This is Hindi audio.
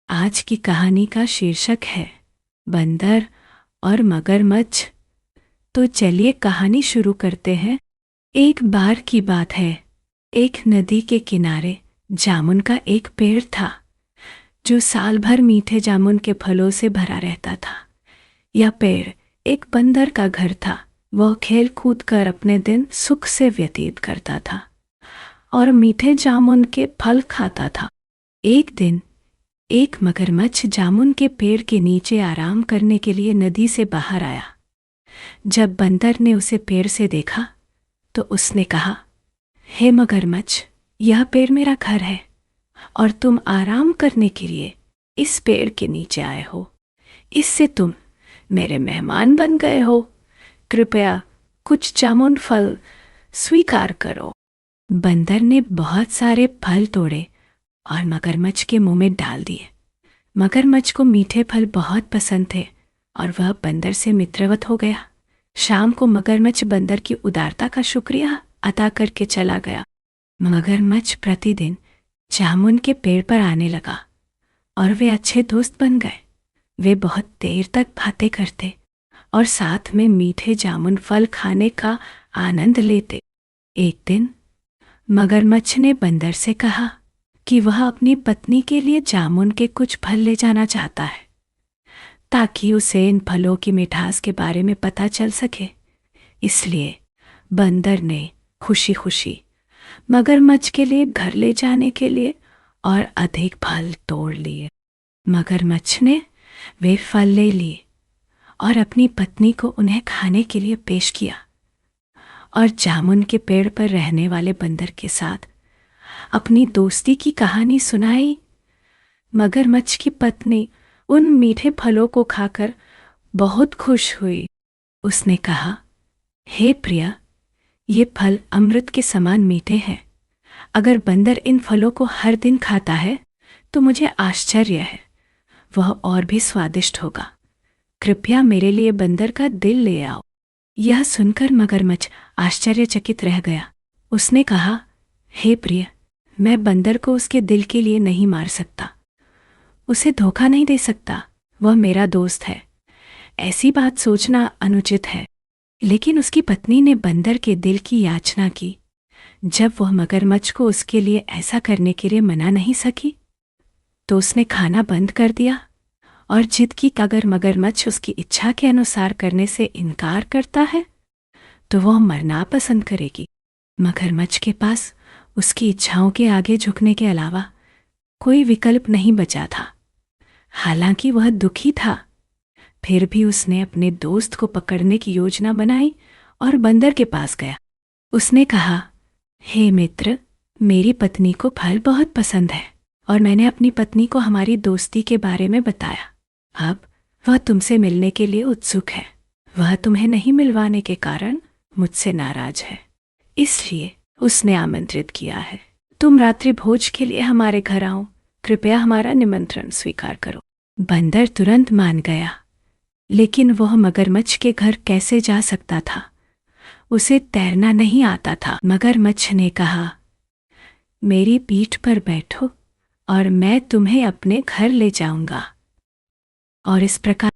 आज की कहानी का शीर्षक है बंदर और मगरमच्छ। तो चलिए कहानी शुरू करते हैं। एक बार की बात है, एक नदी के किनारे जामुन का एक पेड़ था जो साल भर मीठे जामुन के फलों से भरा रहता था। यह पेड़ एक बंदर का घर था। वह खेल कूद कर अपने दिन सुख से व्यतीत करता था और मीठे जामुन के फल खाता था। एक दिन एक मगरमच्छ जामुन के पेड़ के नीचे आराम करने के लिए नदी से बाहर आया। जब बंदर ने उसे पेड़ से देखा तो उसने कहा, हे मगरमच्छ, यह पेड़ मेरा घर है और तुम आराम करने के लिए इस पेड़ के नीचे आए हो। इससे तुम मेरे मेहमान बन गए हो। कृपया कुछ जामुन फल स्वीकार करो। बंदर ने बहुत सारे फल तोड़े और मगरमच्छ के मुंह में डाल दिए। मगरमच्छ को मीठे फल बहुत पसंद थे और वह बंदर से मित्रवत हो गया। शाम को मगरमच्छ बंदर की उदारता का शुक्रिया अदा करके चला गया। मगरमच्छ प्रतिदिन जामुन के पेड़ पर आने लगा और वे अच्छे दोस्त बन गए। वे बहुत देर तक बातें करते और साथ में मीठे जामुन फल खाने का आनंद लेते। एक दिन मगरमच्छ ने बंदर से कहा कि वह अपनी पत्नी के लिए जामुन के कुछ फल ले जाना चाहता है ताकि उसे इन फलों की मिठास के बारे में पता चल सके। इसलिए बंदर ने खुशी खुशी मगरमच्छ के लिए घर ले जाने के लिए और अधिक फल तोड़ लिए। मगरमच्छ ने वे फल ले लिए और अपनी पत्नी को उन्हें खाने के लिए पेश किया और जामुन के पेड़ पर रहने वाले बंदर के साथ अपनी दोस्ती की कहानी सुनाई। मगरमच्छ की पत्नी उन मीठे फलों को खाकर बहुत खुश हुई। उसने कहा, हे प्रिया, ये फल अमृत के समान मीठे हैं। अगर बंदर इन फलों को हर दिन खाता है तो मुझे आश्चर्य है, वह और भी स्वादिष्ट होगा। कृपया मेरे लिए बंदर का दिल ले आओ। यह सुनकर मगरमच्छ आश्चर्यचकित रह गया। उसने कहा, हे प्रिय, मैं बंदर को उसके दिल के लिए नहीं मार सकता, उसे धोखा नहीं दे सकता। वह मेरा दोस्त है, ऐसी बात सोचना अनुचित है। लेकिन उसकी पत्नी ने बंदर के दिल की याचना की। जब वह मगरमच्छ को उसके लिए ऐसा करने के लिए मना नहीं सकी तो उसने खाना बंद कर दिया और जिद की कि अगर मगरमच्छ उसकी इच्छा के अनुसार करने से इनकार करता है तो वह मरना पसंद करेगी। मगरमच्छ के पास उसकी इच्छाओं के आगे झुकने के अलावा कोई विकल्प नहीं बचा था। हालांकि वह दुखी था, फिर भी उसने अपने दोस्त को पकड़ने की योजना बनाई और बंदर के पास गया। उसने कहा, हे मित्र, मेरी पत्नी को फल बहुत पसंद है और मैंने अपनी पत्नी को हमारी दोस्ती के बारे में बताया। अब वह तुमसे मिलने के लिए उत्सुक है। वह तुम्हें नहीं मिलवाने के कारण मुझसे नाराज है, इसलिए उसने आमंत्रित किया है। तुम रात्रि भोज के लिए हमारे घर आओ। कृपया हमारा निमंत्रण स्वीकार करो। बंदर तुरंत मान गया, लेकिन वह मगरमच्छ के घर कैसे जा सकता था? उसे तैरना नहीं आता था। मगरमच्छ ने कहा, मेरी पीठ पर बैठो और मैं तुम्हें अपने घर ले जाऊंगा। और इस प्रकार